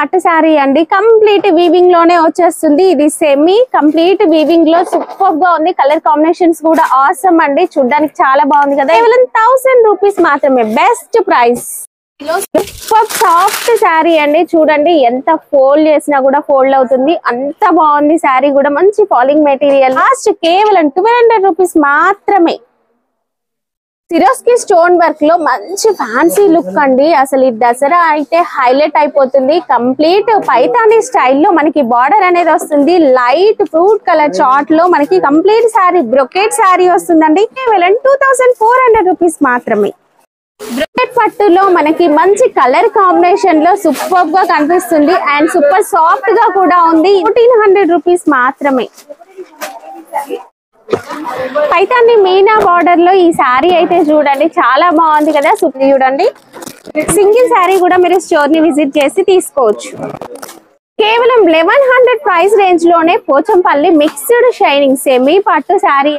పట్టు శారీ అండి, complete weaving లోనే వచ్చేస్తుంది. ఇది సెమీ కంప్లీట్ వీవింగ్ లో సూపర్ గా ఉంది. కలర్ కాంబినేషన్స్ కూడా ఆసమ్ అండి, చూడడానికి చాలా బాగుంది కదా. కేవలం 1000 రూపీస్ మాత్రమే, best price. Super soft sari అండి, చూడండి ఎంత ఫోల్డ్ చేసినా కూడా ఫోల్డ్ అవుతుంది, అంత బాగుంది శారీ కూడా. మంచి ఫాలింగ్ మెటీరియల్. లాస్ట్ కేవలం 1200 రూపీస్ మాత్రమే. సిరోస్కి స్టోన్ వర్క్ లో మంచి ఫ్యాన్సీ లుక్ అండి. అసలు ఈ దసరా అయితే హైలైట్ అయిపోతుంది. కంప్లీట్ పైతానీ స్టైల్లో మనకి బార్డర్ అనేది వస్తుంది. లైట్ ఫ్రూట్ కలర్ చార్ట్ లో మనకి కంప్లీట్ శారీ బ్రొకెట్ శారీ వస్తుందండి. కేవలం 2400 రూపీస్ మాత్రమే. బ్రొకెట్ పట్టులో మనకి మంచి కలర్ కాంబినేషన్ లో సూపర్ గా కనిపిస్తుంది అండ్ సూపర్ సాఫ్ట్ గా కూడా ఉంది. 1400 రూపీస్ మాత్రమే. పైతాని మీనా బార్డర్ లో ఈ శారీ అయితే చూడండి చాలా బాగుంది కదా. సూపర్ చూడండి, సింగిల్ శారీ కూడా మీరు స్టోర్ ని విజిట్ చేసి తీసుకోవచ్చు. కేవలం 1100 ప్రైస్ రేంజ్ లోనే పోచంపల్లి మిక్స్డ్ షైనింగ్ సెమీ పట్టు శారీ.